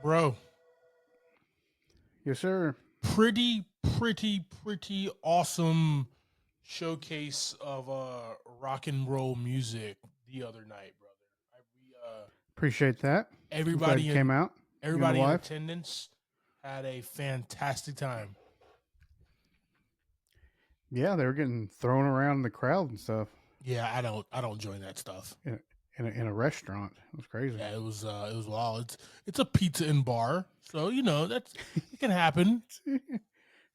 Bro, Yes, sir. pretty awesome showcase of rock and roll music the other night, brother. Appreciate that. I'm glad you Everybody came in out. You and the everybody in wife. attendance had a fantastic time. Yeah, they were getting thrown around in the crowd and stuff Yeah, I don't join that stuff. in a restaurant. It was crazy. Yeah, it was wild. It's a pizza and bar, so that's it can happen.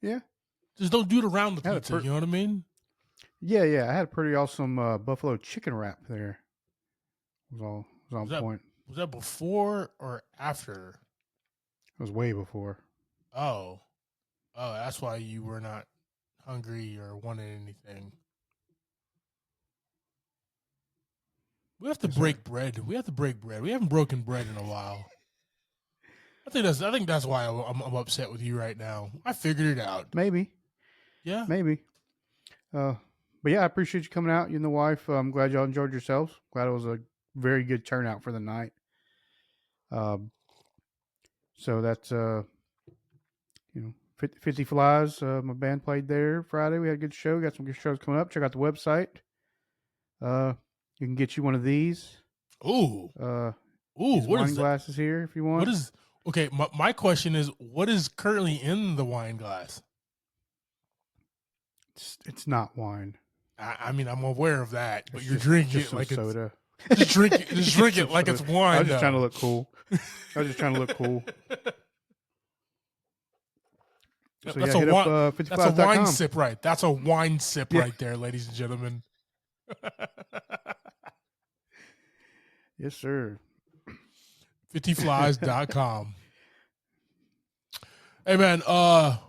Yeah, Just don't do it around the I had a pizza. You know what I mean? yeah. I had a pretty awesome buffalo chicken wrap there. It was Was on that point. was that before or after? It was way before. Oh, that's why you were not hungry or wanted anything. We have to Yes, sir. break bread. We have to break bread. We haven't broken bread in a while. I think that's why I'm upset with you right now. I figured it out. Maybe, Yeah. maybe. Uh, but yeah, I appreciate you coming out. You and the wife. I'm glad y'all enjoyed yourselves. Glad it was a very good turnout for the night. Um, so that's you know, 50 Flies. My band played there Friday. We had a good show. Got some good shows coming up. Check out the website. Uh, you can get you one of these. Ooh. Uh, Ooh. these What wine is that? glasses here if you What want. is? Okay. My question is, what is currently in the wine glass? It's not wine. I mean, I'm aware of that, but It's you're just drinking just it some like it's soda. just drink it. Just Just drink some it like soda. it's I was wine, just trying to though. look cool. I was just trying to look cool. So That's yeah, a hit up wine. That's a wine 50flies.com. sip, right? That's a wine sip Yeah. right there, ladies and gentlemen. Yes, sir. 50flies.com. Hey man, what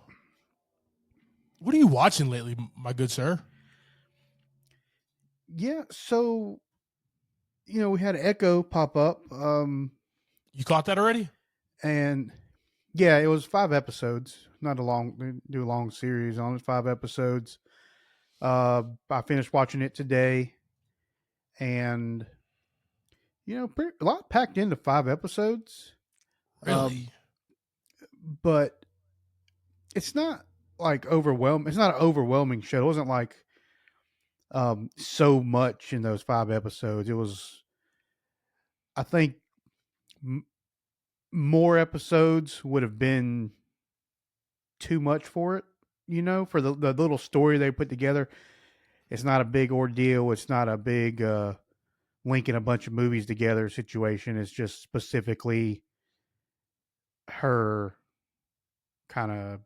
are you watching lately, my good sir? Yeah. So we had Echo pop up. You caught that already? And yeah, it was 5 episodes. Not a long they do a long series on it. 5 episodes. I finished watching it today, and a lot packed into 5 episodes. Um, Really? but it's not like overwhelming. It's not an overwhelming show. It wasn't like so much in those 5 episodes. It was, I think, m- more episodes would have been too much for it. For the little story they put together. It's not a big ordeal. It's not a big linking a bunch of movies together situation. It's just specifically her kind of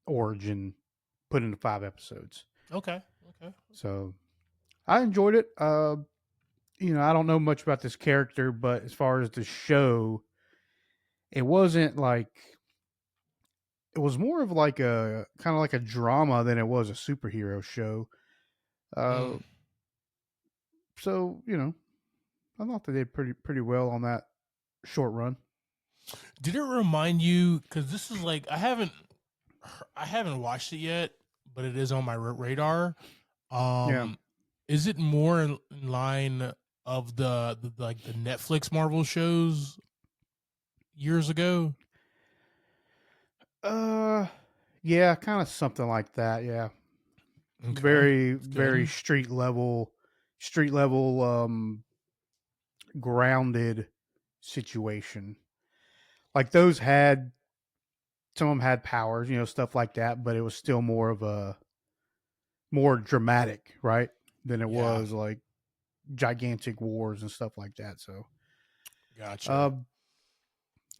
origin put into 5 episodes. Okay. Okay. So I enjoyed it. I don't know much about this character, but as far as the show, it wasn't like it was more of like a kind of like a drama than it was a superhero show. Mm. Uh, so I thought they did pretty well on that short run. Did it remind you? Because this is like I haven't watched it yet, but it is on my radar. Yeah. Um, is it more in line of the like the Netflix Marvel shows years ago? Uh, yeah, kind of something like that. Yeah, Okay, very that's very good. street level grounded situation. Like those had some of them had powers, stuff like that, but it was still more of a more dramatic, right? Than it Yeah, was like gigantic wars and stuff like that. So, gotcha. uh,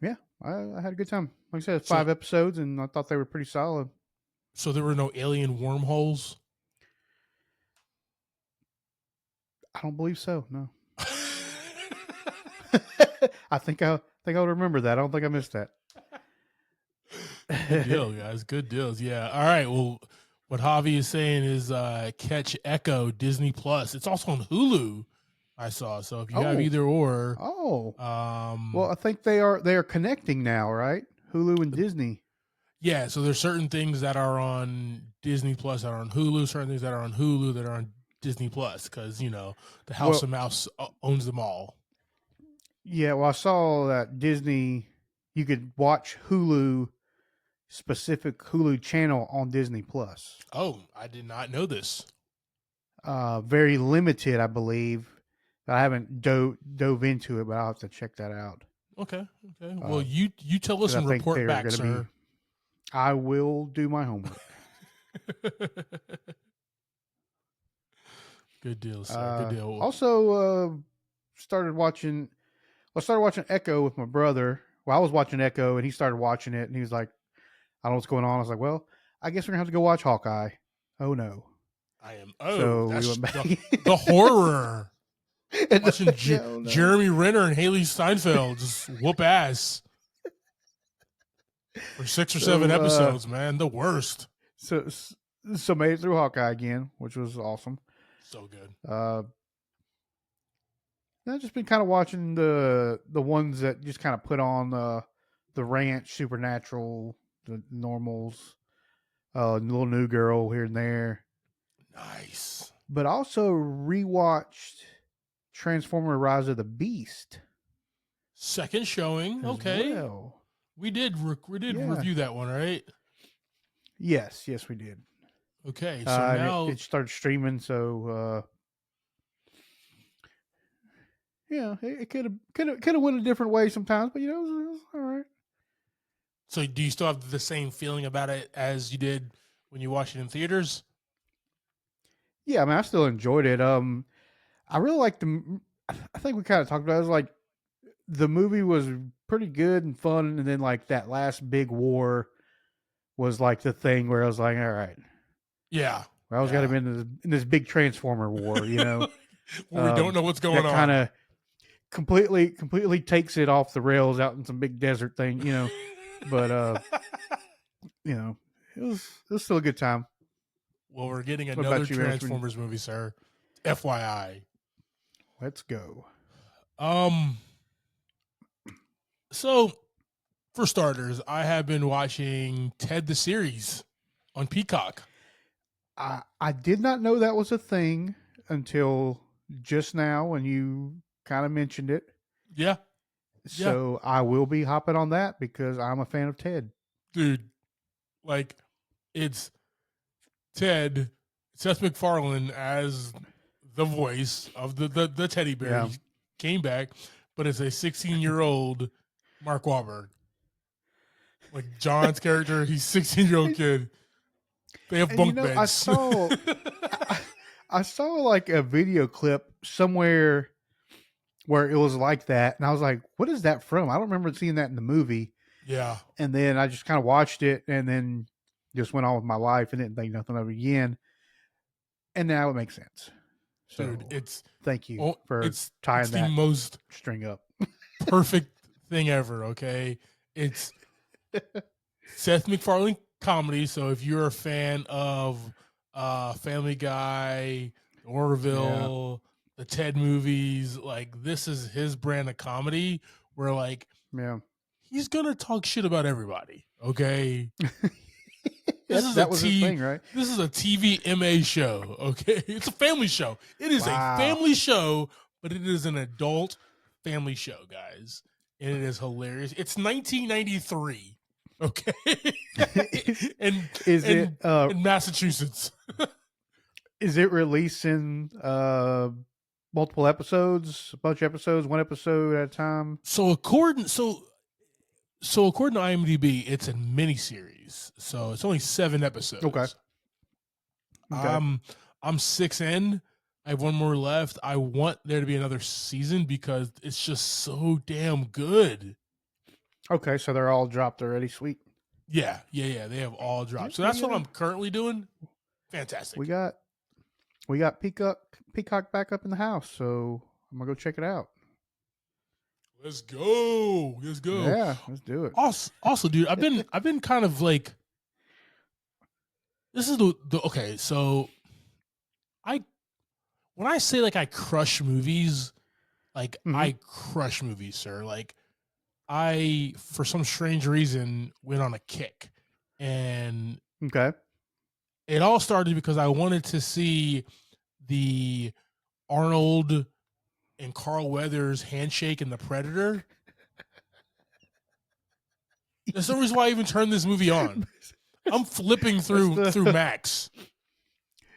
yeah, I had a good time. Like I said, So 5 episodes, and I thought they were pretty solid. so there were no alien wormholes. I don't believe so. No. I think I would remember that. I don't think I missed that. Good deal, guys. Good deals. Yeah. All right. Well, what Javi is saying is catch Echo Disney Plus. It's also on Hulu. I saw. So if you have Oh, either or, oh. Well, um, I think they are connecting now, right? Hulu and Disney. yeah. So there's certain things that are on Disney Plus that are on Hulu. Certain things that are on Hulu that are on Disney Plus because the House Well, of Mouse owns them all. yeah. Well, I saw that Disney. you could watch Hulu specific Hulu channel on Disney Plus. Oh, I did not know this. Very limited, I believe. I haven't dove into it, but I'll have to check that out. Okay. Well, you tell us Because I and think report they're back, going to sir. be. I will do my homework. Good deal, sir. Good deal. Also, started watching. I started watching Echo with my brother. Well, I was watching Echo, and he started watching it, and he was like, "I don't know what's going on." I was like, "Well, I guess we're gonna have to go watch Hawkeye." Oh no! I am. So we That's went back. the horror. Watching No. Jeremy Renner and Haley Steinfeld just whoop ass for 6 or 7 episodes, man. The worst. So made it through Hawkeye again, which was awesome. So good. I've just been kind of watching the ones that just kind of put on the Ranch, Supernatural, the normals, Little New Girl here and there. Nice. But also rewatched Transformer: Rise of the Beast. Second showing. Okay. Well. We did review that one, right? Yes, we did. Okay, so now it started streaming, so yeah, it could have went a different way sometimes, but it was all right. So do you still have the same feeling about it as you did when you watched it in theaters? Yeah, I mean, I still enjoyed it. I really liked the. I think we kind of talked about it. It was like the movie was pretty good and fun, and then like that last big war was like the thing where I was like, all right, yeah, I was got to be in this big Transformer war, where we don't know what's going on. That kind of completely takes it off the rails out in some big desert thing, But it was still a good time. Well, we're getting another Transformers movie, sir. FYI. Let's go. So, for starters, I have been watching Ted the series on Peacock. I did not know that was a thing until just now when you kind of mentioned it. Yeah. So I will be hopping on that because I'm a fan of Ted. Dude, like, it's Ted, Seth MacFarlane as the voice of the teddy bear. Yeah. He came back, but it's a 16-year-old Mark Wahlberg. Like John's character, he's 16-year-old kid. They have bunk beds. I saw like a video clip somewhere where it was like that, and I was like, "What is that from?" I don't remember seeing that in the movie. Yeah. And then I just kind of watched it, and then just went on with my life and didn't think nothing of it again. And now it makes sense. So, dude, thank you for tying that most string up. Perfect thing ever. Okay, it's Seth MacFarlane comedy. So if you're a fan of Family Guy, Orville, the Ted movies, like this is his brand of comedy where like he's gonna talk shit about everybody. Okay. That was his thing, right? This is a TVMA show, okay? It's a family show. It is a family show, but it is an adult family show, guys. And it is hilarious. It's 1993, okay? in Massachusetts. Is it releasing multiple episodes, a bunch of episodes, one episode at a time? So according to IMDb, it's a miniseries. So it's only 7 episodes. Okay. I'm 6 in. I have 1 more left. I want there to be another season because it's just so damn good. Okay, so they're all dropped already. Sweet. Yeah. They have all dropped. So that's what I'm currently doing. Fantastic. We got Peacock back up in the house, so I'm gonna go check it out. Let's go. Yeah, let's do it. Also, dude, I've been kind of like, this is the okay. So, when I say like I crush movies, like I crush movies, sir. Like I, for some strange reason, went on a kick, and it all started because I wanted to see the Arnold and Carl Weathers handshake in The Predator. That's the reason why I even turned this movie on. I'm flipping through Max.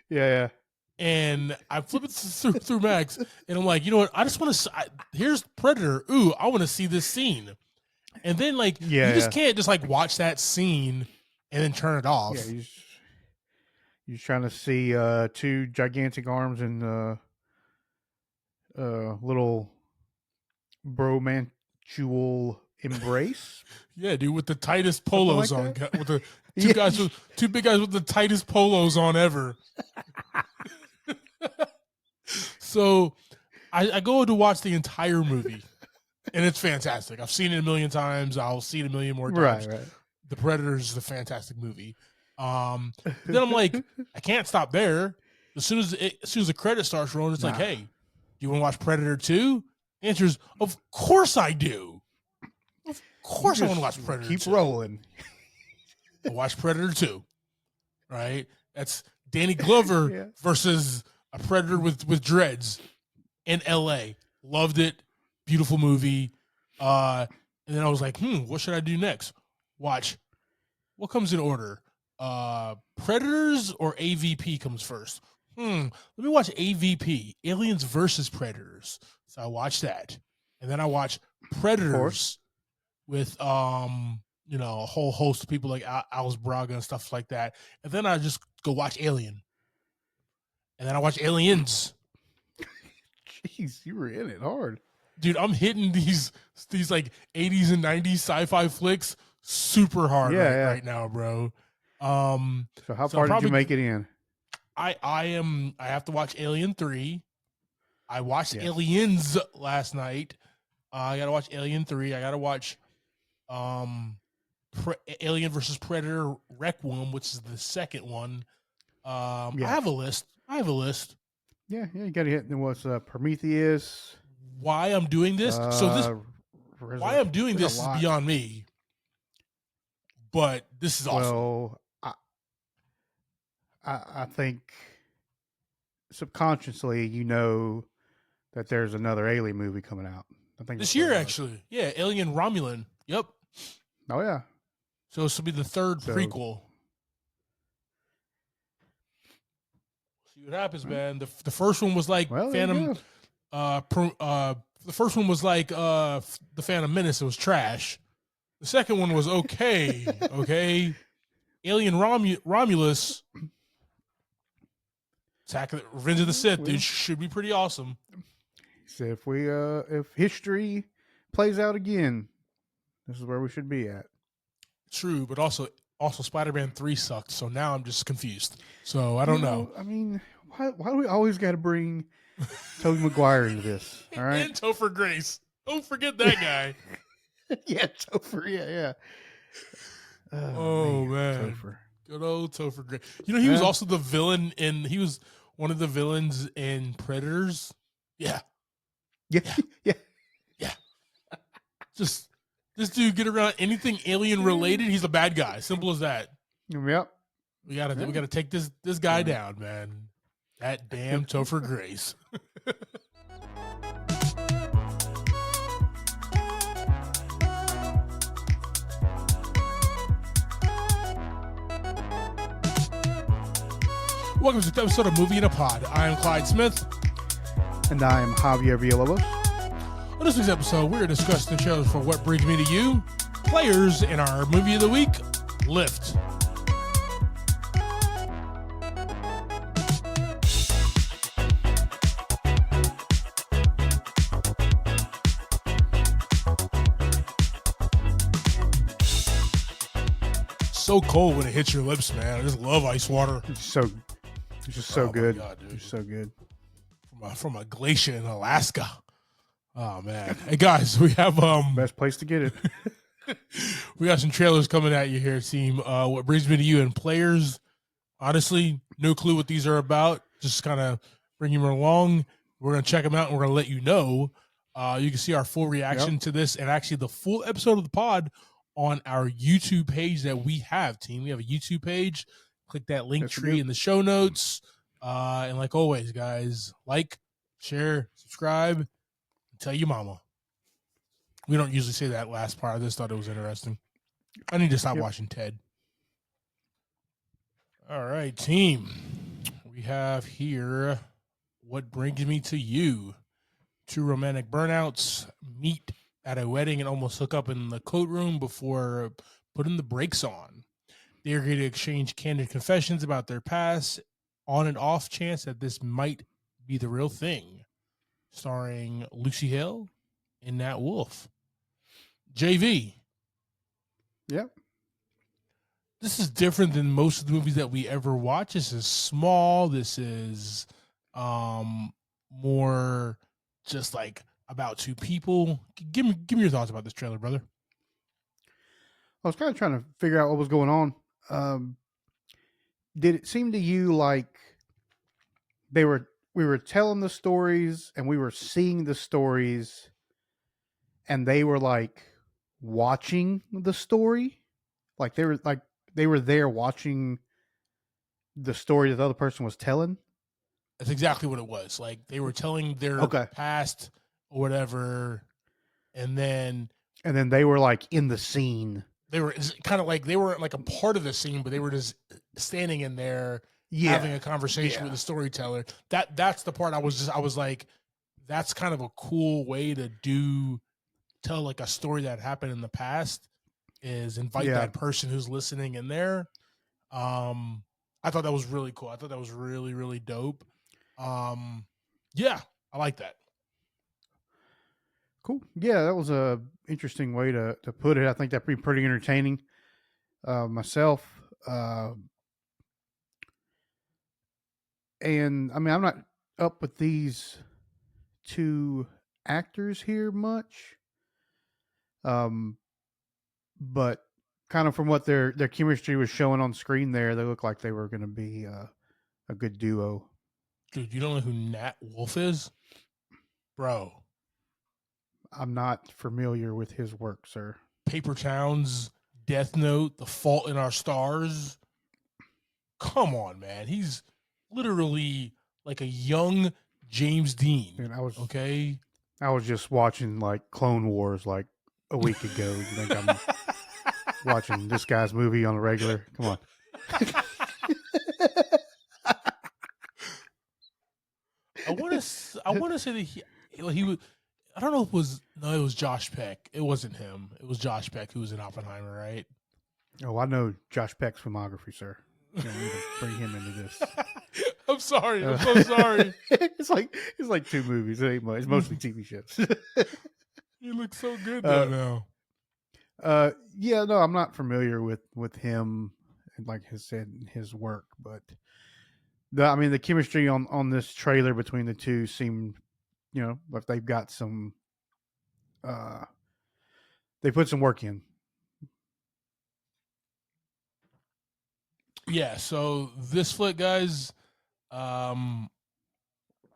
Yeah. And I flip it through Max, and I'm like, you know what? I just want to. Here's Predator. Ooh, I want to see this scene. And then, like, you just can't just like watch that scene and then turn it off. Yeah, you're trying to see two gigantic arms and little bromantual embrace. Yeah, dude, with the tightest polos on, with the two big guys with the tightest polos on ever. So I go to watch the entire movie, and it's fantastic. I've seen it a million times. I'll see it a million more times. Right. The Predator is a fantastic movie. Then I'm like, I can't stop there. As soon as the credit starts rolling, it's like, hey, do you want to watch Predator 2? The answer is, of course I do. Of course I want to watch Predator 2. Keep rolling. I watch Predator 2. Right? That's Danny Glover versus a Predator with dreads in L.A. Loved it. Beautiful movie. And then I was like, what should I do next? Watch. What comes in order? Predators or AVP comes first? Let me watch AVP, Aliens versus Predators. So I watched that. And then I watched Predators with a whole host of people like Alice Braga and stuff like that. And then I just go watch Alien. And then I watch Aliens. Jeez, you were in it hard. Dude, I'm hitting these like 80s and 90s sci-fi flicks super hard right now, bro. So how far did you make it in? I have to watch Alien 3. I watched Aliens last night. I gotta watch Alien 3. I gotta watch Alien versus Predator Requiem, which is the second one. I have a list. Yeah, you gotta hit what's Prometheus. Why I'm doing this? Why I'm doing this is beyond me. But this is awesome. Well, I think subconsciously you know that there's another Alien movie coming out. I think this year, actually. Yeah, Alien Romulan. Yep. Oh yeah. So this will be the third prequel. See what happens, man. The first one was like Phantom. The first one was like the Phantom Menace. It was trash. The second one was okay. Okay. Alien Romulus. Attack of Revenge of the Sith, dude, should be pretty awesome. So if history plays out again, this is where we should be at. True, but also Spider-Man 3 sucked, so now I'm just confused. So I don't know. I mean, why do we always got to bring Tobey Maguire into this? All right, and Topher Grace. Don't forget that guy. Yeah, Topher. Yeah. Oh man. Topher. Good old Topher Grace. You know, he was also the villain he was one of the villains in Predators. Yeah. Just this dude get around anything alien related, he's a bad guy. Simple as that. Yep. We gotta take this guy down, man. That damn Topher Grace. Welcome to the episode of Movie in a Pod. I am Clyde Smith. And I am Javier Villalobos. On this week's episode, we're discussing the trailers for What Brings Me to You, players in our movie of the week, Lift. So cold when it hits your lips, man. I just love ice water. It's just so good. God, dude. It's so good. From a glacier in Alaska. Oh man. Hey guys, we have best place to get it. We got some trailers coming at you here, team. What Brings Me to You, and players, honestly, no clue what these are about. Just kind of bring them along. We're gonna check them out and we're gonna let you know. You can see our full reaction to this and actually the full episode of the pod on our YouTube page that we have, team. We have a YouTube page. Click that link tree in the show notes. And like always, guys, like, share, subscribe, and tell your mama. We don't usually say that last part. I just thought it was interesting. I need to stop Yep. watching Ted. All right, team. We have here What Brings Me to You. Two romantic burnouts meet at a wedding and almost hook up in the coat room before putting the brakes on. They agree to exchange candid confessions about their past on an off chance that this might be the real thing. Starring Lucy Hale and Nat Wolff. JV, Yep. this is different than most of the movies that we ever watch. This is small. This is more just like about two people. Give me your thoughts about this trailer, brother. I was kind of trying to figure out what was going on. Did it seem to you like we were telling the stories and we were seeing the stories and they were like watching the story? Like they were there watching the story that the other person was telling? That's exactly what it was. Like they were telling their past or whatever, and then they were like in the scene. They were kind of like they weren't like a part of the scene, but they were just standing in there having a conversation with the storyteller. That's the part I was like, that's kind of a cool way to tell like a story that happened in the past, is invite that person who's listening in there. I thought that was really cool. I thought that was really, really dope. Yeah, I like that. Cool. Yeah, that was a interesting way to put it. I think that'd be pretty entertaining. Myself, and I mean, I'm not up with these two actors here much. But kind of from what their chemistry was showing on screen there, they look like they were going to be a good duo. Dude, you don't know who Nat Wolff is? Bro. I'm not familiar with his work, sir. Paper Towns, Death Note, The Fault in Our Stars. Come on, man. He's literally like a young James Dean. And okay. I was just watching like Clone Wars like a week ago. You think I'm watching this guy's movie on a regular? Come on. I want to say that he was. I don't know if it was Josh Peck. It wasn't him. It was Josh Peck who was in Oppenheimer, right? Oh, I know Josh Peck's filmography, sir. You don't need to bring him into this. I'm sorry. I'm so sorry. It's like two movies. It ain't much. It's mostly TV shows. He looks so good though now. Yeah, no, I'm not familiar with him and like I said, his work, but the chemistry on this trailer between the two seemed, like they've got some they put some work in. Yeah, so this flick, guys,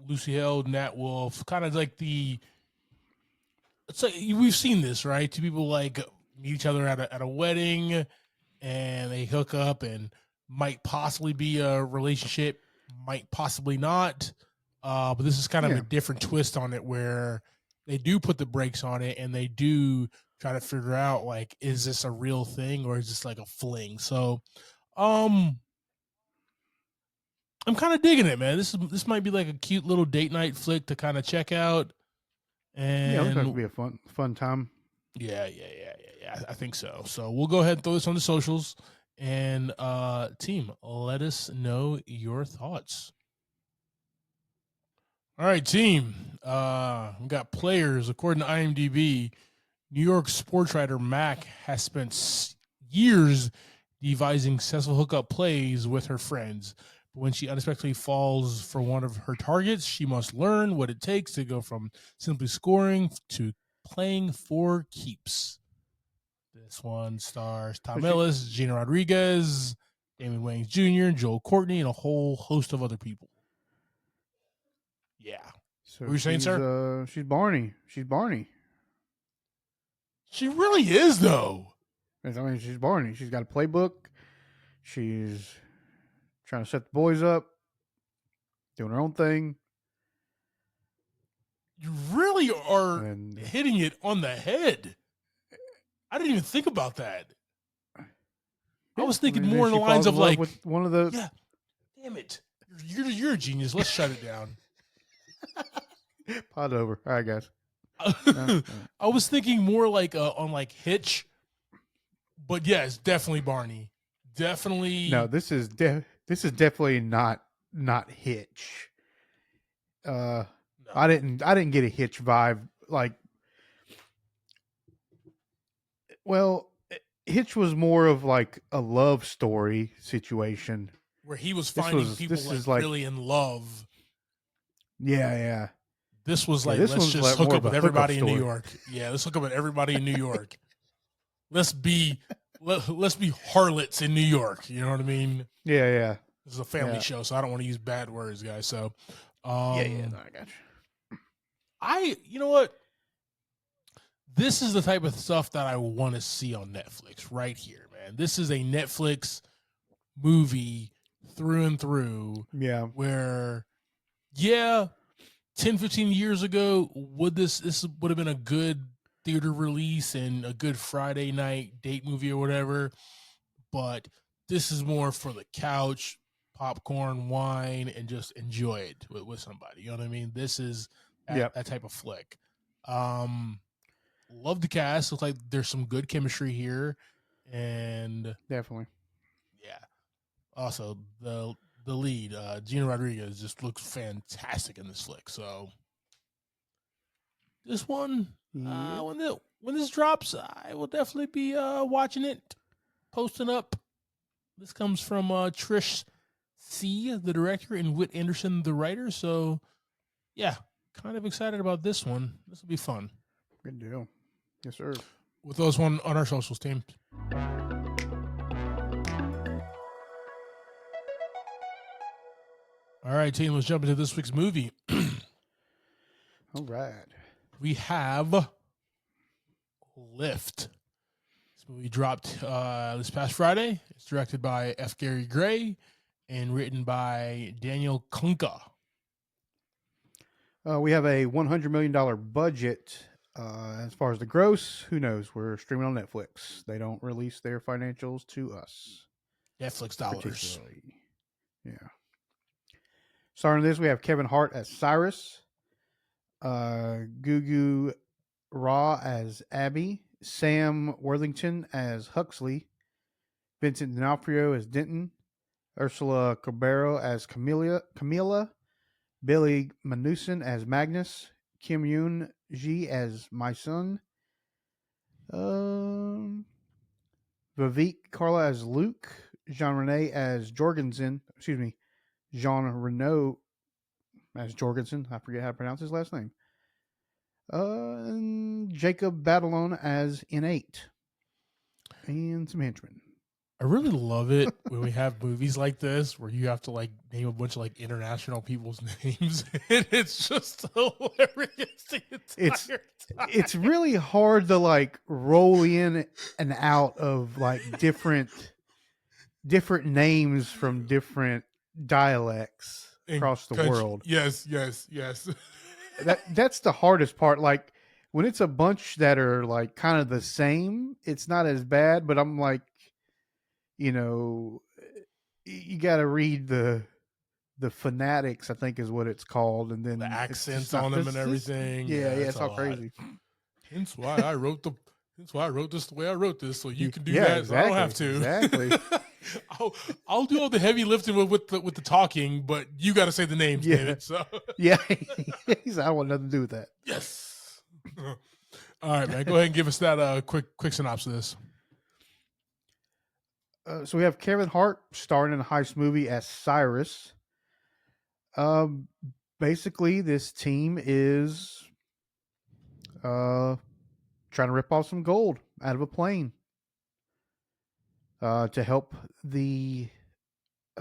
Lucy Hale, Nat Wolff, kind of like it's like we've seen this, right? Two people like meet each other at a wedding and they hook up and might possibly be a relationship, might possibly not. But this is kind of a different twist on it where they do put the brakes on it and they do try to figure out like, is this a real thing or is this like a fling? So I'm kind of digging it, man. This might be like a cute little date night flick to kind of check out. And yeah, it's going to be a fun time. Yeah. I think so. So we'll go ahead and throw this on the socials. And team, let us know your thoughts. All right, team. We got players. According to IMDb, New York sports writer Mac has spent years devising successful hookup plays with her friends. But when she unexpectedly falls for one of her targets, she must learn what it takes to go from simply scoring to playing for keeps. This one stars Tom Ellis, Gina Rodriguez, Damon Wayans Jr., Joel Courtney, and a whole host of other people. Yeah. So what were you saying, sir? She's Barney. She's Barney. She really is, though. I mean, she's Barney. She's got a playbook. She's trying to set the boys up, doing her own thing. You really are hitting it on the head. I didn't even think about that. I was thinking And then more in the she lines falls of in love like, with one of the. yeah, damn it, you're a genius. Let's shut it down. Pod over. All right, guys. I was thinking more like on like Hitch, but yes, definitely Barney. Definitely. No, this is definitely not Hitch. No. I didn't get a Hitch vibe. Like, well, Hitch was more of like a love story situation. Where he was finding people like really in love. Yeah. This was like, this let's one's just like hook more up of a with hookup everybody in New story. York. Yeah, let's hook up with everybody in New York. Let's be harlots in New York. You know what I mean? Yeah. This is a family show, so I don't want to use bad words, guys. So, No, I got you. you know what? This is the type of stuff that I want to see on Netflix right here, man. This is a Netflix movie through and through. Yeah. Where, 10, 15 years ago, this would have been a good theater release and a good Friday night date movie or whatever. But this is more for the couch, popcorn, wine, and just enjoy it with somebody. You know what I mean? This is that type of flick. Love the cast. Looks like there's some good chemistry here, and Definitely. yeah. Also, the lead, Gina Rodriguez, just looks fantastic in this flick. So this one, when this drops, I will definitely be watching it, posting up. This comes from Trish C, the director, and Whit Anderson, the writer. So yeah, kind of excited about this one. This will be fun. Good deal. Yes, sir. With those one on our socials team. All right, team, let's jump into this week's movie. All right. We have Lift. This movie dropped this past Friday. It's directed by F. Gary Gray and written by Daniel Klunka. We have a $100 million budget. As far as the gross, who knows? We're streaming on Netflix. They don't release their financials to us. Netflix dollars. Yeah. Starting this, we have Kevin Hart as Cyrus, Gugu Raw as Abby, Sam Worthington as Huxley, Vincent D'Onofrio as Denton, Ursula Cabero as Camila, Billy Manuson as Magnus, Kim Yoon Ji as My Son, Vivek Carla as Luke, Jean Reno as Jorgensen as Jorgensen. I forget how to pronounce his last name. And Jacob Batalon as Innate. And some henchmen. I really love it when we have movies like this where you have to like name a bunch of like international people's names. And it's just hilarious the entire time. It's really hard to like roll in and out of like different names from different dialects across the world. Yes. That's the hardest part. Like when it's a bunch that are like kind of the same, it's not as bad, but I'm like, you know, you got to read the phonetics, I think is what it's called, and then the accents on them and everything. Yeah, it's all crazy. Hence why I wrote this the way I wrote this, so you can do that. Exactly, so I don't have to. Exactly. I'll do all the heavy lifting with the talking, but you got to say the names, David. So yeah, I don't want nothing to do with that. Yes. All right, man. Go ahead and give us that quick synopsis. So we have Kevin Hart starring in a heist movie as Cyrus. Basically, this team is trying to rip off some gold out of a plane to help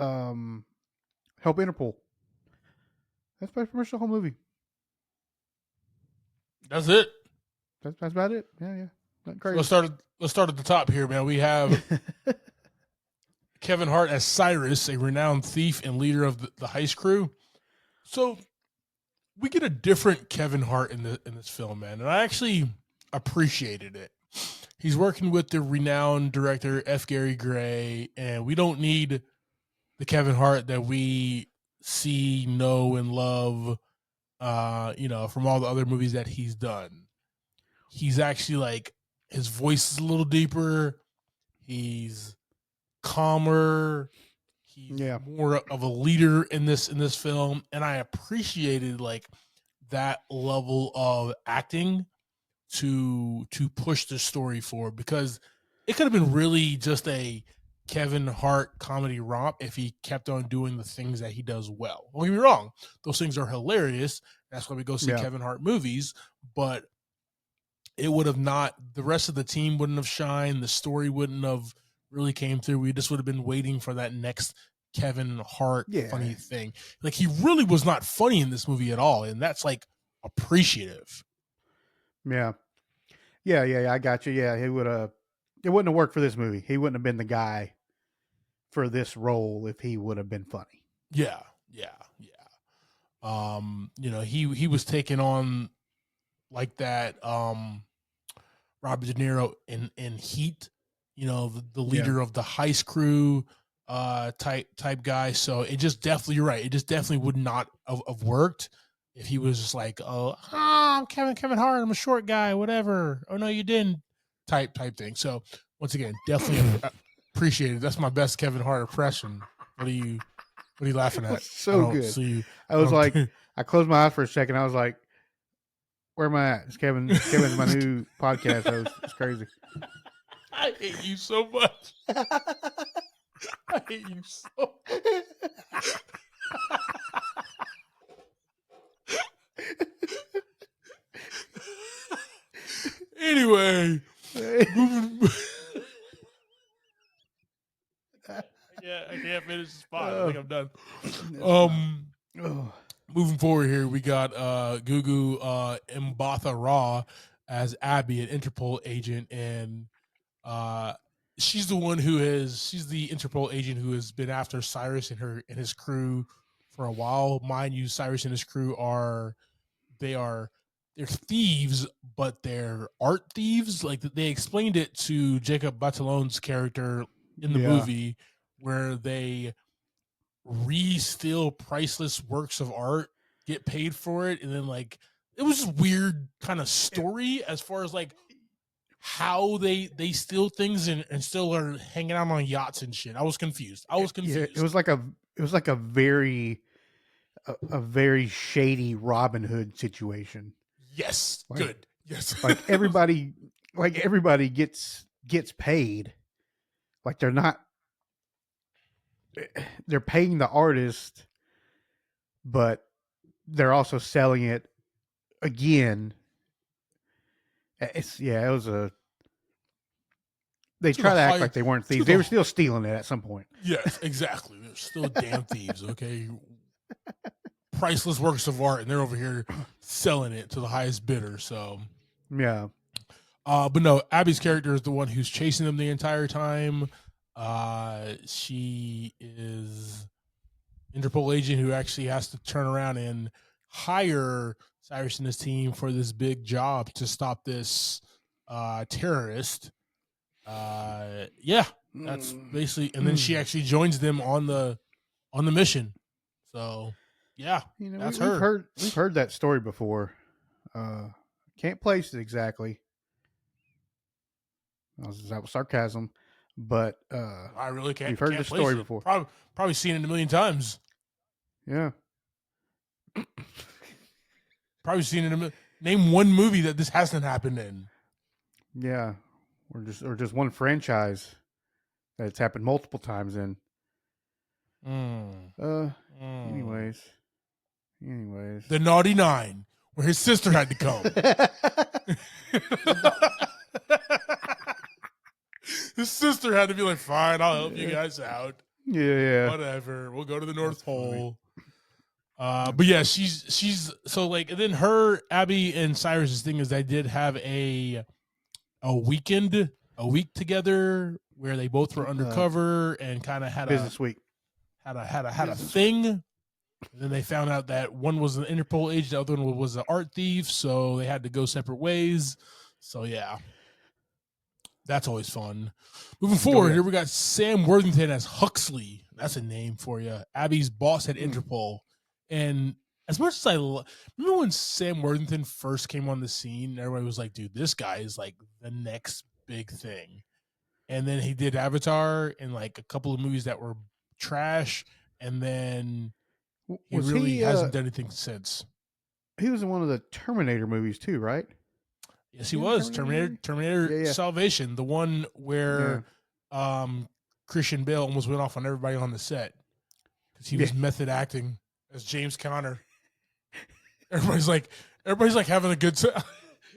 help Interpol. That's pretty much the whole movie. That's it. That's about it. Yeah. Not crazy. Let's start at the top here, man. We have Kevin Hart as Cyrus, a renowned thief and leader of the heist crew. So we get a different Kevin Hart in this film, man, and I actually appreciated it. He's working with the renowned director F. Gary Gray, and we don't need the Kevin Hart that we see, know, and love. From all the other movies that he's done. He's actually like his voice is a little deeper. He's calmer. He's Yeah. more of a leader in this film, and I appreciated like that level of acting to push the story forward, because it could have been really just a Kevin Hart comedy romp if he kept on doing the things that he does well. Don't get me wrong; those things are hilarious. That's why we go see Yeah. Kevin Hart movies. But it would have not. The rest of the team wouldn't have shined. The story wouldn't have really came through. We just would have been waiting for that next Kevin Hart funny thing. Like, he really was not funny in this movie at all, and that's like appreciative. Yeah. Yeah. I got you. Yeah, he would have. It wouldn't have worked for this movie. He wouldn't have been the guy for this role if he would have been funny. Yeah. He was taking on like that Robert De Niro in Heat, the leader of the heist crew type guy. So it just definitely, you're right. It just definitely would not have worked if he was just like, I'm Kevin Hart, I'm a short guy, whatever. Oh no, you didn't type thing. So once again, definitely appreciate it. That's my best Kevin Hart impression. What are you laughing at? So good. I was like, I closed my eyes for a second. I was like, where am I at? It's Kevin's my new podcast host. It's crazy. I hate you so much. I hate you so Anyway, I can't finish the spot. I think I'm done. Moving forward here, we got Gugu Mbatha Raw as Abby, an Interpol agent, and she's the Interpol agent who has been after Cyrus and his crew for a while. Mind you, Cyrus and his crew they're thieves, but they're art thieves. Like, they explained it to Jacob Batalon's character in the movie, where they re-steal priceless works of art, get paid for it, and then like it was just weird kind of story as far as like how they steal things and still are hanging out on yachts and shit. I was confused. Yeah, it was like a very shady Robin Hood situation. Yes, like, good. Yes, like everybody gets paid. Like, they're paying the artist, but they're also selling it again. They try to act like they weren't thieves. They were still stealing it at some point. Yes, exactly. They're still damn thieves, okay? Priceless works of art, and they're over here selling it to the highest bidder. So, yeah. But no, Abby's character is the one who's chasing them the entire time. She is Interpol agent who actually has to turn around and hire Cyrus and his team for this big job to stop this terrorist. That's basically, and then she actually joins them on the mission. So yeah, that's her. We've heard that story before. Can't place it exactly. That was sarcasm, but I really can't. We've heard this story before. Probably seen it a million times. Yeah. Probably seen it. Name one movie that this hasn't happened in. Yeah, or just one franchise that it's happened multiple times in. Anyways, The Naughty Nine, where his sister had to come. His sister had to be like, "Fine, I'll help you guys out. Yeah, whatever. We'll go to the North Pole." But yeah, she's so like, and then her, Abby and Cyrus's thing is they did have a week together where they both were undercover and kind of had business week. Had a thing. And then they found out that one was an Interpol agent, the other one was an art thief, so they had to go separate ways. So yeah. That's always fun. Moving Oh forward, yeah. here we got Sam Worthington as Huxley. That's a name for you. Abby's boss at Interpol. And as much as remember when Sam Worthington first came on the scene, everybody was like, dude, this guy is like the next big thing. And then he did Avatar and like a couple of movies that were trash. And then he Was really he? hasn't done anything since. He was in one of the Terminator movies too, right? Yes, he He in a was. Terminator movie? Terminator Yeah, yeah, Salvation, the one yeah, where Christian Bale almost went off on everybody on the set because he yeah. was method acting as James Conner. Everybody's like, everybody's like having a good time.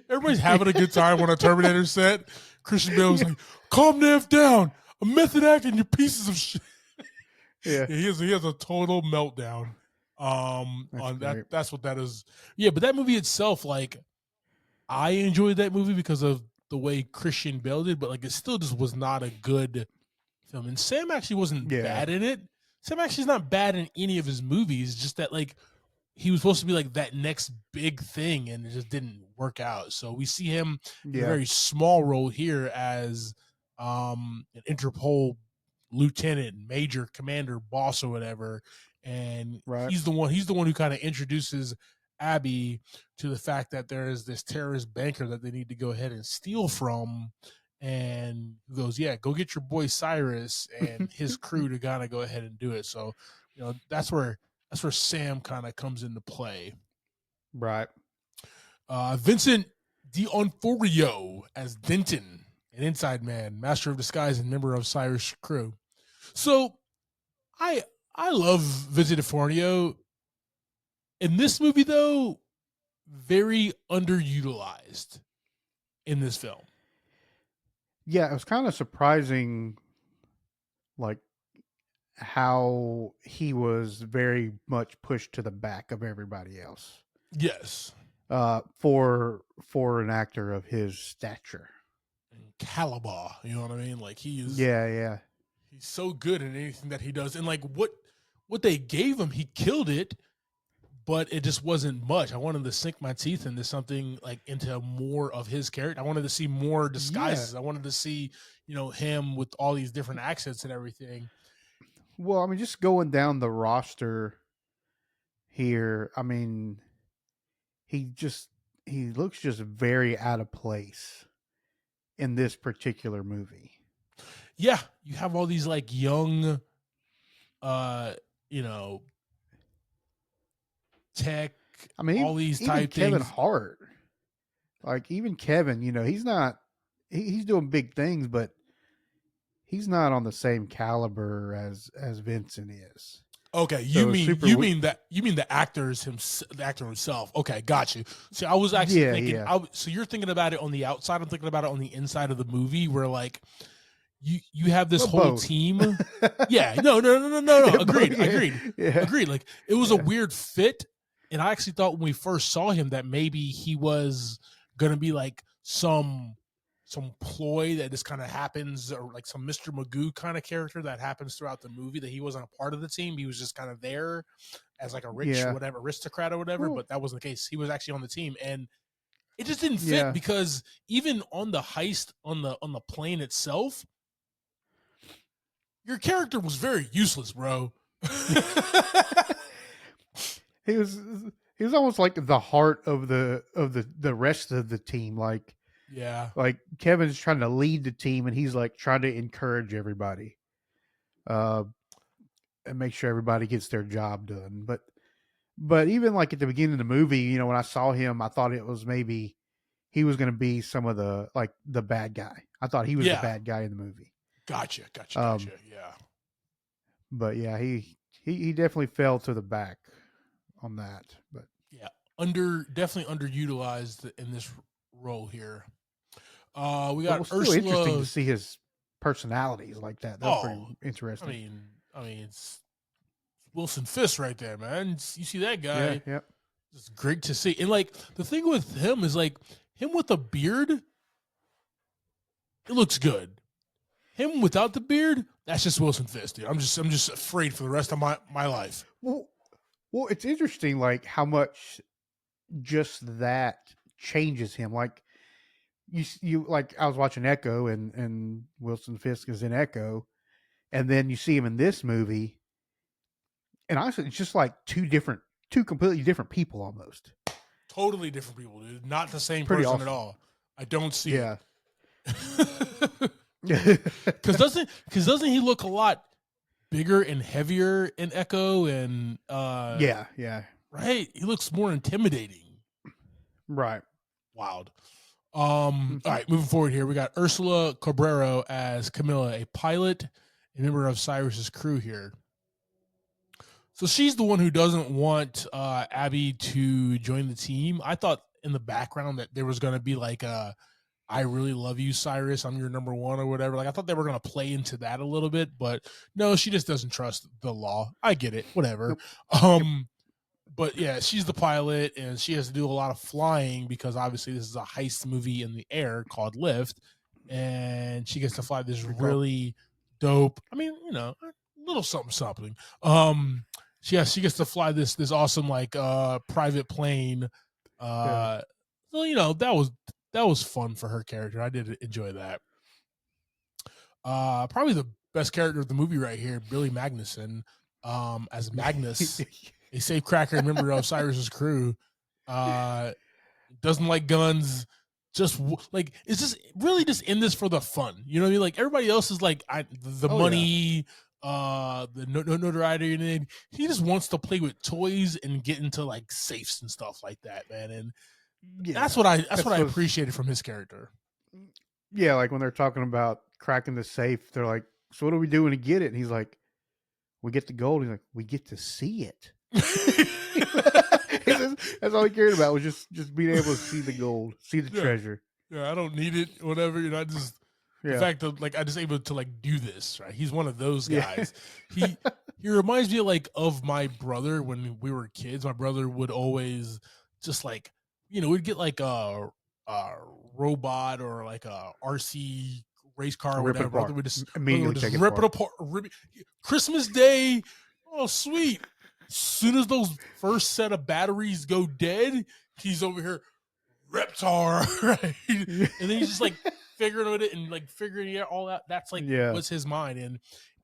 Everybody's having a good time on a Terminator set. Christian Bale was Yeah. like, "Calm the f down. I'm method acting. You pieces of shit." Yeah, Yeah, he has a total meltdown. that's On that, great. that's what that is. Yeah, but that movie itself, like, I enjoyed that movie because of the way Christian Bale did, but like, it still just was not a good film. And Sam actually wasn't Yeah, bad in it. Sam actually is not bad in any of his movies. Just that, like, he was supposed to be like that next big thing, and it just didn't work out. So we see him in a yeah, very small role here as an Interpol lieutenant, major, commander, boss, or whatever. And right. he's the one. He's the one who kind of introduces Abby to the fact that there is this terrorist banker that they need to go ahead and steal from. And he goes, "Yeah, go get your boy Cyrus and his crew to kind of go ahead and do it." So, that's where Sam kind of comes into play. Right. Vincent D'Onofrio as Denton, an inside man, master of disguise, and member of Cyrus' crew. So I I love Vincent D'Onofrio. In this movie, though, very underutilized in this film. Yeah, it was kind of surprising, like how he was very much pushed to the back of everybody else. Yes. For an actor of his stature. And Caliber, you know what I mean? Like Yeah, yeah, he's so good in anything that he does. And like what they gave him, he killed it, but it just wasn't much. I wanted to sink my teeth into something like into more of his character. I wanted to see more disguises. yeah. I wanted to see, him with all these different accents and everything. Well, I mean, just going down the roster here, I mean, he just he looks just very out of place in this particular movie. Yeah, you have all these like young uh, you know, tech, I mean, all these even type Kevin things. Hart, like even Kevin, he's not he's doing big things, but he's not on the same caliber as Vincent is. Okay, So it's super. you mean the the actor himself. Okay, got you. See, I was actually Yeah, thinking. yeah. So you're thinking about it on the outside. I'm thinking about it on the inside of the movie, where like you have this Well, whole both. team. Yeah, no. Agreed, Yeah, agreed, yeah, agreed. Like it was a yeah, weird fit, and I actually thought when we first saw him that maybe he was gonna be like some ploy that just kind of happens, or like some Mr. Magoo kind of character that happens throughout the movie, that he wasn't a part of the team. He was just kind of there as like a rich yeah. whatever aristocrat or whatever, Well, but that wasn't the case. He was actually on the team, and it just didn't fit yeah. because even on the heist on the plane itself, your character was very useless, bro. he was he was almost like the heart of the rest of the team. Yeah. Like Kevin's trying to lead the team, and he's like trying to encourage everybody, uh, and make sure everybody gets their job done. But even like at the beginning of the movie, when I saw him, I thought it was maybe he was going to be some of the bad guy. I thought he was the Yeah. bad guy in the movie. Gotcha. Um, Yeah. but yeah, he definitely fell to the back on that. But Yeah. Definitely underutilized in this role here. We it got was still Ursula. interesting to see his personalities like that. That was pretty interesting. I mean, it's Wilson Fisk right there, man. You see that Yeah, guy? yeah, It's great to see. And like the thing with him is like him with a beard, it looks good. Him without the beard, that's just Wilson Fisk, dude. I'm just afraid for the rest of my life. Well, it's interesting, like how much just that changes him. Like you like I was watching Echo, and Wilson Fisk is in Echo, and then you see him in this movie, and honestly, it's just like two completely different people almost. Totally different people, dude. Not the same Pretty person at awesome. all. I don't see Yeah. it. Because doesn't he look a lot bigger and heavier in Echo and yeah. right? He looks more intimidating. Right. Wild. All right, moving forward here, we got Ursula Cabrero as Camilla, a pilot, a member of Cyrus's crew here. So she's the one who doesn't want Abby to join the team. I thought in the background that there was going to be like a I really love you, Cyrus. I'm your number one or whatever. Like I thought they were going to play into that a little bit, but no, she just doesn't trust the law. I get it. Whatever. Nope. But yeah, she's the pilot and she has to do a lot of flying because obviously this is a heist movie in the air called Lift. And she gets to fly this really dope. I mean, you know, a little something. She gets to fly this awesome like private plane. So you know, that was fun for her character. I did enjoy that. Probably the best character of the movie right here, Billy Magnuson, as Magnus, a safecracker member of Cyrus's crew. Doesn't like guns. Just like it's just really just in this for the fun. You know what I mean? Like everybody else is like the money, the notoriety, and he just wants to play with toys and get into like safes and stuff like that, man. And that's what I appreciated from his character. Yeah, like when they're talking about cracking the safe, they're like, "So what are we doing to get it?" And he's like, "We get the gold." He's like, "We get to see it." That's all he cared about was just being able to see the gold, see the treasure. Yeah, I don't need it, whatever. You know, I just the fact that like I just able to like do this. Right, he's one of those guys. He reminds me like of my brother when we were kids. My brother would always just like we'd get like a robot or like a RC race car or whatever. We just immediately rip it apart. Christmas Day, oh sweet. As soon as those first set of batteries go dead, he's over here, Reptar, right? And then he's just like figuring it and like figuring it all out. That's like what's his mind. And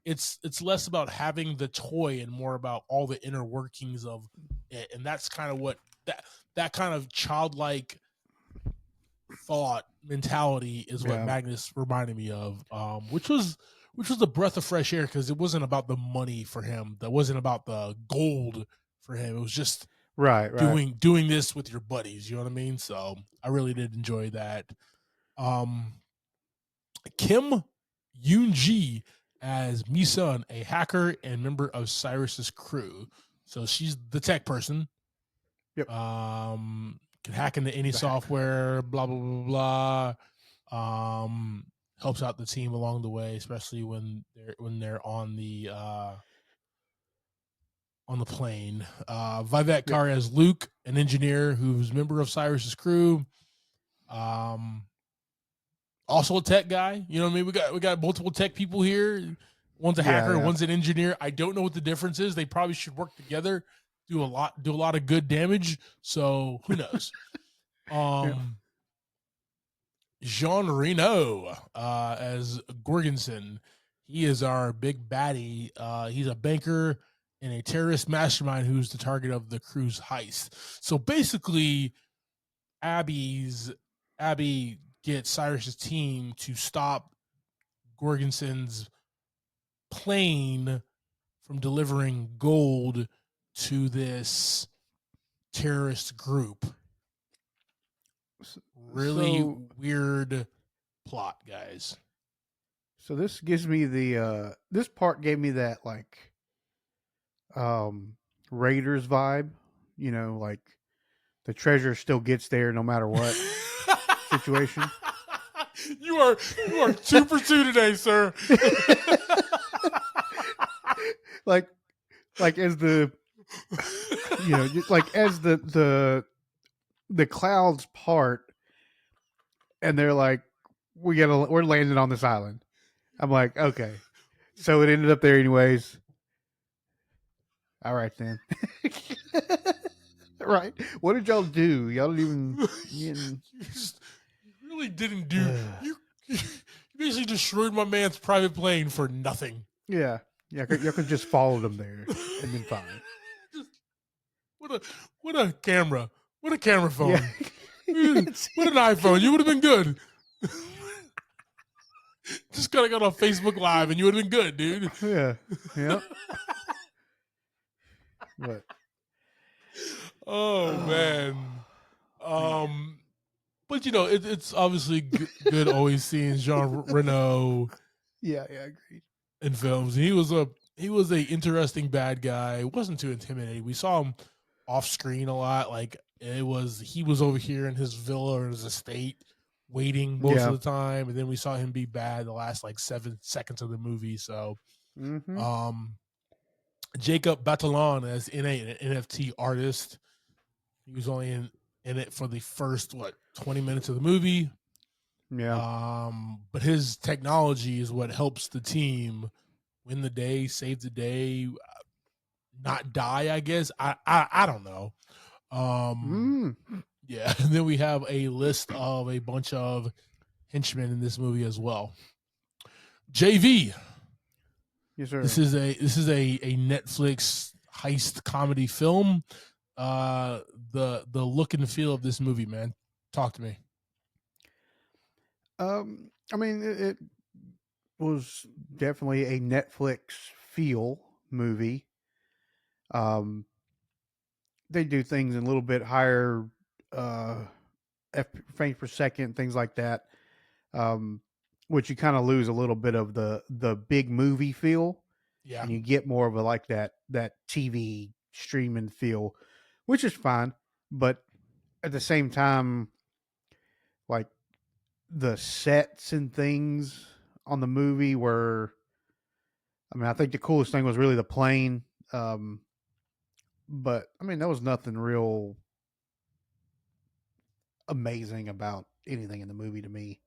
it's less about having the toy and more about all the inner workings of it. And that's kind of what that kind of childlike thought mentality is what Magnus reminded me of, which was a breath of fresh air because it wasn't about the money for him. That wasn't about the gold for him. It was just doing this with your buddies. You know what I mean? So I really did enjoy that. Kim Yoon-ji as Mi-sun, a hacker and member of Cyrus's crew. So she's the tech person. Yep. Can hack into any software, blah blah blah blah. Helps out the team along the way, especially when they're on the plane. Vivek Kar as Luke, an engineer who's a member of Cyrus's crew. Also a tech guy. You know what I mean? We got multiple tech people here. One's a hacker, one's an engineer. I don't know what the difference is. They probably should work together, do a lot of good damage. So who knows? Jean Reno as Gorgonson. He is our big baddie. He's a banker and a terrorist mastermind who's the target of the crew's heist. So basically, Abby gets Cyrus's team to stop Gorgonson's plane from delivering gold to this terrorist group. Really weird plot, guys. So this gives me this part gave me that like Raiders vibe, you know, like the treasure still gets there no matter what situation. You are 2 for 2 today, sir. like as the like as the clouds part and they're like we're landing on this island. I'm like, okay. So it ended up there anyways. All right then. Right. What did y'all do? Y'all didn't even you really didn't do you. You basically destroyed my man's private plane for nothing. Yeah. Yeah, you could just followed him there and been fine. Just, what a camera. What a camera phone. Yeah. What an iPhone. You would have been good. Just gotta got on Facebook Live and you would have been good, dude. Yeah. Yep. But oh man. But you know, it's obviously good always seeing Jean Reno yeah, agreed. in films. He was a interesting bad guy. Wasn't too intimidating. We saw him off screen a lot. Like he was over here in his villa or his estate waiting most of the time, and then we saw him be bad the last like 7 seconds of the movie. So Jacob Batalon as an NFT artist. He was only in it for the first 20 minutes of the movie. Yeah. But his technology is what helps the team win the day, save the day, not die, I guess. I don't know. Yeah. And then we have a list of a bunch of henchmen in this movie as well. JV. Yes, sir. This is a Netflix heist comedy film. The look and feel of this movie, man. Talk to me. I mean, it was definitely a Netflix feel movie. They do things in a little bit higher frames per second, things like that. Which you kind of lose a little bit of the big movie feel. Yeah. And you get more of a like that TV streaming feel, which is fine. But at the same time, like the sets and things on the movie were, I mean, I think the coolest thing was really the plane. But I mean, there was nothing real amazing about anything in the movie to me.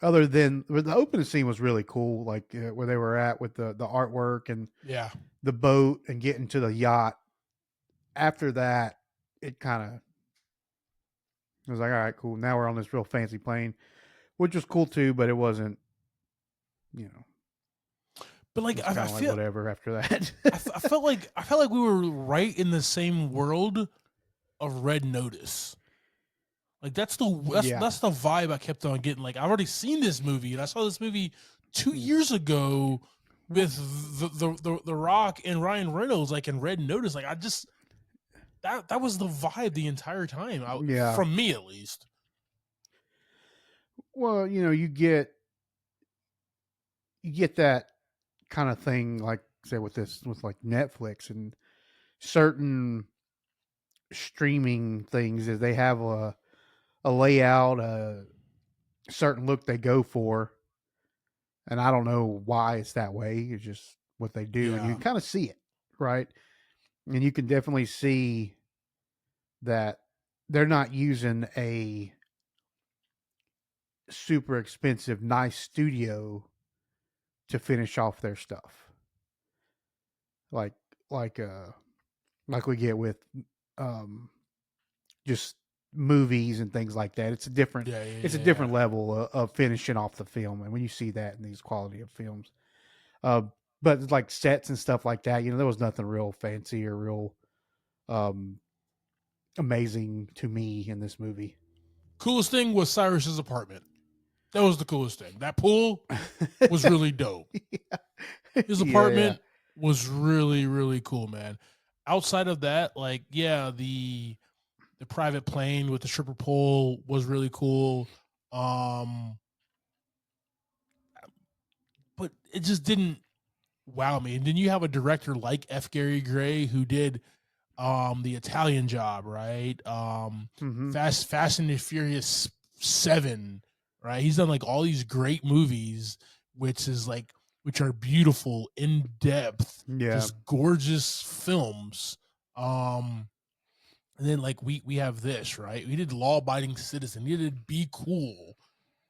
Other than the opening scene was really cool, like where they were at with the artwork and the boat and getting to the yacht. After that, it kind of was like, all right, cool. Now we're on this real fancy plane, which was cool too, but it wasn't, you know. But like I feel like whatever after that. I felt like we were right in the same world of Red Notice. Like that's the vibe I kept on getting. Like I've already seen this movie, and I saw this movie 2 years ago with the Rock and Ryan Reynolds, like in Red Notice. Like I just that was the vibe the entire time. From me at least. Well, you know, you get that kind of thing, like say with like Netflix and certain streaming things, is they have a layout, a certain look they go for, and I don't know why it's that way. It's just what they do, and you can kind of see it, right? And you can definitely see that they're not using a super expensive, nice studio to finish off their stuff. Like we get with just movies and things like that. It's a different a different level of finishing off the film, and when you see that in these quality of films, but like sets and stuff like that, you know, there was nothing real fancy or real amazing to me in this movie. Coolest thing was Cyrus's apartment. That was the coolest thing. That pool was really dope. His apartment was really, really cool, man. Outside of that, like, the private plane with the stripper pole was really cool. But it just didn't wow me. And then you have a director like F. Gary Gray who did the Italian Job, right? Fast and the Furious 7, right? He's done like all these great movies, which are beautiful, in depth, just gorgeous films. And then like we have this, right? We did Law Abiding Citizen. We did Be Cool.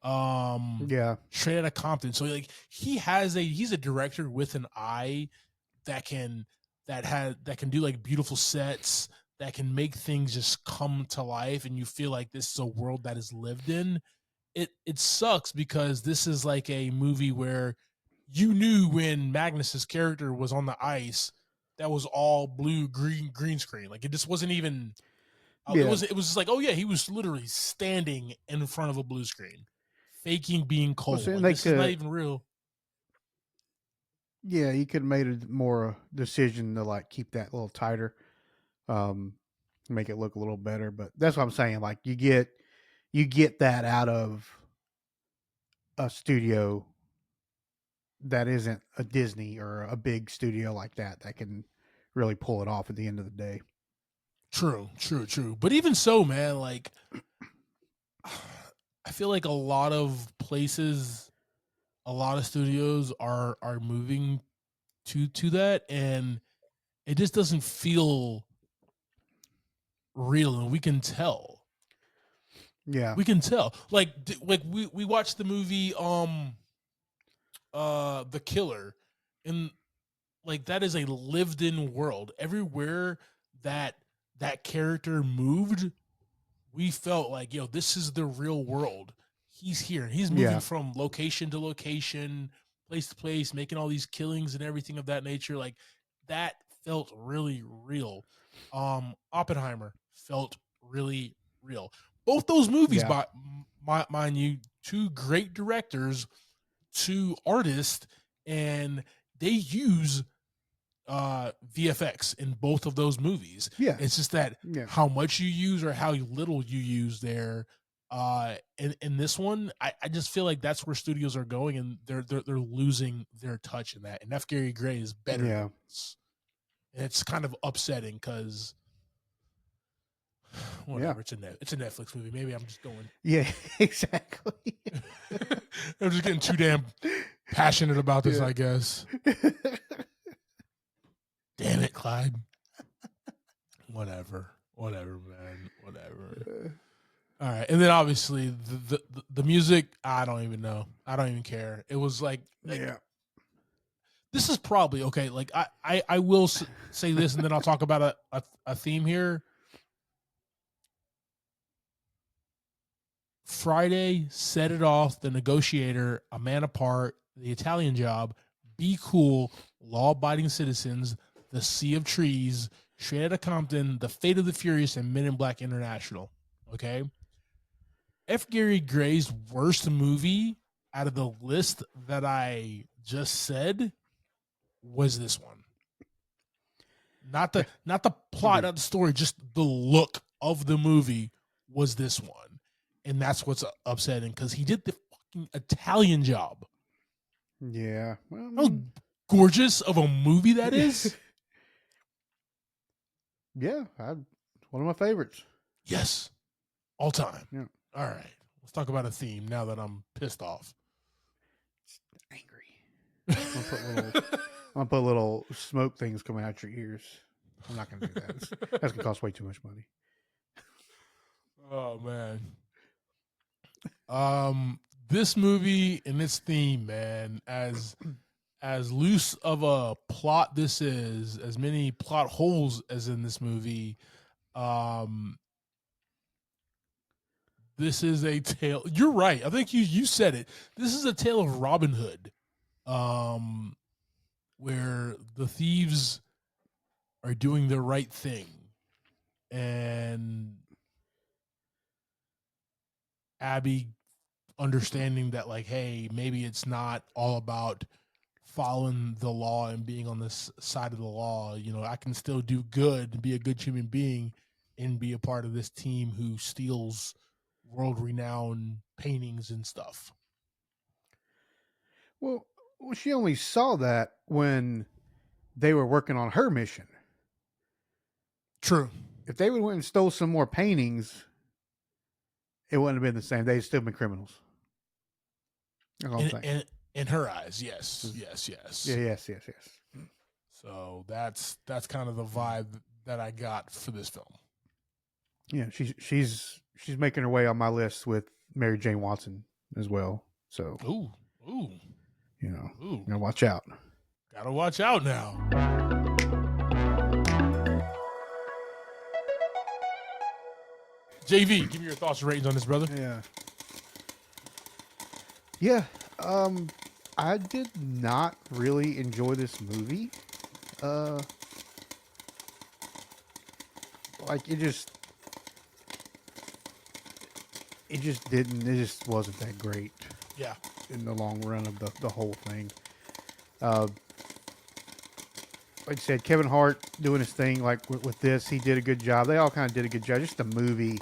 Straight Outta Compton. So like he's a director with an eye that can do like beautiful sets, that can make things just come to life, and you feel like this is a world that is lived in. It sucks because this is like a movie where you knew when Magnus's character was on the ice that was all blue green screen. Like it just wasn't even. Yeah. It was just like, oh yeah, he was literally standing in front of a blue screen, faking being Well, cold. so Like they this is not could, even real. yeah, you could have made a more decision to like keep that a little tighter, um, make it look a little better. But that's what I'm saying. Like you get that out of a studio that isn't a Disney or a big studio like that can really pull it off at the end of the day. True. But even so, man, like I feel like a lot of places, a lot of studios are moving to that, and it just doesn't feel real, and we can tell. Yeah. We can tell. Like we watched the movie The Killer, and like that is a lived in world. Everywhere that that character moved, we felt like, yo, this is the real world. He's here. He's moving Yeah. from location to location, place to place, making all these killings and everything of that nature. Like that felt really real. Oppenheimer felt really real. Both those movies, Yeah. mind you, two great directors, two artists, and they use VFX in both of those movies. Yeah. It's just that Yeah. how much you use or how little you use there. In this one, I just feel like that's where studios are going, and they're losing their touch in that. And F. Gary Gray is better Yeah. than this. And it's kind of upsetting because whatever, Yeah. it's a Netflix movie. Maybe I'm just going. Yeah. Exactly. I'm just getting too damn passionate about this, Yeah. I guess. Damn it, Clyde. Whatever, man. Whatever. All right, and then obviously the music. I don't even know. I don't even care. It was like Yeah. this is probably okay. Like I will say this, and then I'll talk about a theme here. Friday, Set It Off, The Negotiator, A Man Apart, The Italian Job, Be Cool, Law Abiding Citizens, The Sea of Trees, Straight Outta Compton, The Fate of the Furious, and Men in Black International. Okay. F. Gary Gray's worst movie out of the list that I just said was this one. Not the plot, not the story, just the look of the movie was this one. And that's what's upsetting because he did the fucking Italian Job. Yeah. Well, How gorgeous of a movie that is. Yeah, one of my favorites. Yes, all time. Yeah. All right, let's talk about a theme now that I'm pissed off. Angry. I'm gonna put little smoke things coming out your ears. I'm not gonna do that. That's gonna cost way too much money. Oh man. This movie and its theme, man, as loose of a plot this is, as many plot holes as in this movie, this is a tale. You're right. I think you said it. This is a tale of Robin Hood, where the thieves are doing the right thing, and Abby understanding that, like, hey, maybe it's not all about following the law and being on this side of the law. You know, I can still do good and be a good human being and be a part of this team who steals world renowned paintings and stuff. Well, she only saw that when they were working on her mission. True. If they would have went and stole some more paintings, it wouldn't have been the same. They'd still been criminals. That's all I'm saying. In her eyes, yes. Yes. Yeah, yes. So that's kind of the vibe that I got for this film. Yeah, she's making her way on my list with Mary Jane Watson as well. So Ooh. you know, watch out. Gotta watch out now. JV, give me your thoughts and ratings on this, brother. Yeah. I did not really enjoy this movie. Like it just didn't. It just wasn't that great. Yeah. In the long run of the whole thing. Like I said, Kevin Hart doing his thing. Like with this, he did a good job. They all kind of did a good job. Just the movie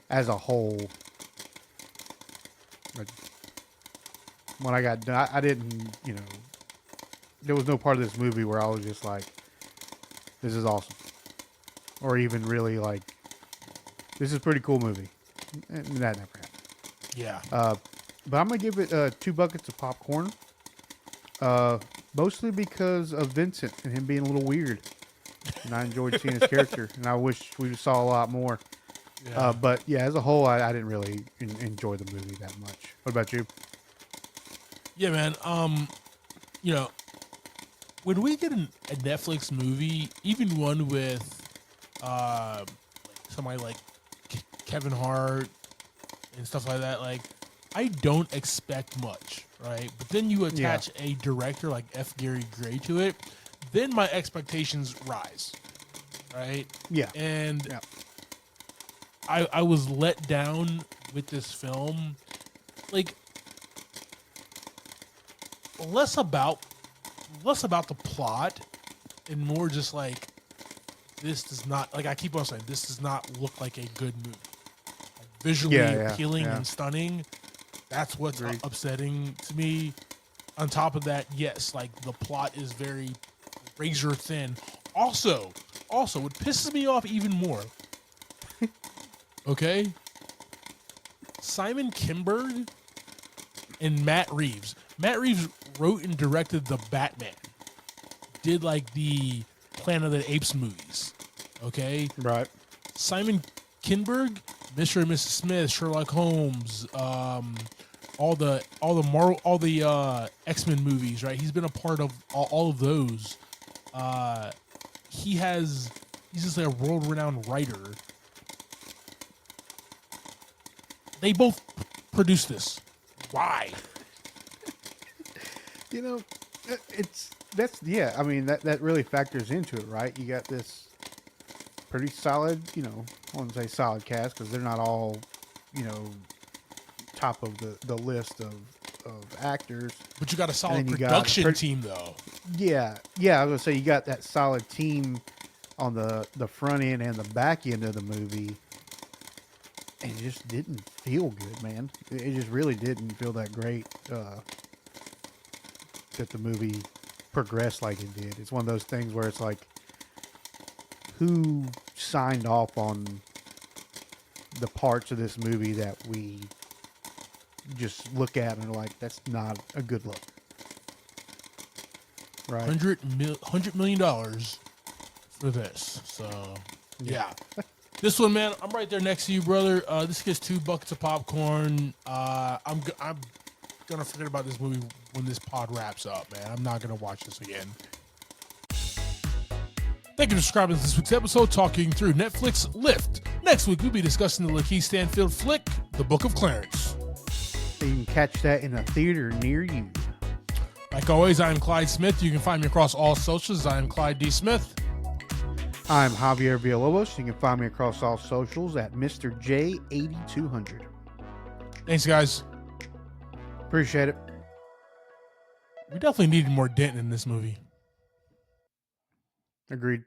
as a whole. Like, when I got done, I didn't, there was no part of this movie where I was just like, this is awesome. Or even really like, this is a pretty cool movie. And that never happened. Yeah. But I'm going to give it 2 buckets of popcorn. Mostly because of Vincent and him being a little weird. And I enjoyed seeing his character. And I wish we saw a lot more. Yeah. But yeah, as a whole, I didn't really enjoy the movie that much. What about you? Yeah, man. When we get a Netflix movie, even one with somebody like Kevin Hart and stuff like that, like I don't expect much, right? But then you attach a director like F. Gary Gray to it, then my expectations rise, right? Yeah. And I was let down with this film, like less about the plot and more just like this does not, like I keep on saying, this does not look like a good movie. Like, visually appealing and stunning, that's what's upsetting to me. On top of that, yes, like the plot is very razor thin. Also, what pisses me off even more, okay? Simon Kinberg and Matt Reeves. Matt Reeves wrote and directed the Batman. Did like the Planet of the Apes movies. Okay? Right. Simon Kinberg, Mr. and Mrs. Smith, Sherlock Holmes, all the X-Men movies, right? He's been a part of all of those. He's just like a world-renowned writer. They both produced this. Why? I mean, that really factors into it, right? You got this pretty solid, I wouldn't say solid cast because they're not all, top of the list of actors. But you got a solid production team, though. Yeah. I was going to say, you got that solid team on the front end and the back end of the movie. And it just didn't feel good, man. It just really didn't feel that great that the movie progressed like it did. It's one of those things where it's like, who signed off on the parts of this movie that we just look at and are like, that's not a good look. Right? $100 million for this. So, yeah. This one, man, I'm right there next to you, brother. This gets 2 buckets of popcorn. I'm gonna forget about this movie when this pod wraps up, man. I'm not gonna watch this again. Thank you for subscribing to this week's episode, talking through Netflix Lift. Next week, we'll be discussing the Lakeith Stanfield flick, The Book of Clarence. You can catch that in a theater near you. Like always, I am Clyde Smith. You can find me across all socials. I am Clyde D. Smith. I'm Javier Villalobos. You can find me across all socials at Mr. J8200. Thanks, guys. Appreciate it. We definitely needed more Denton in this movie. Agreed.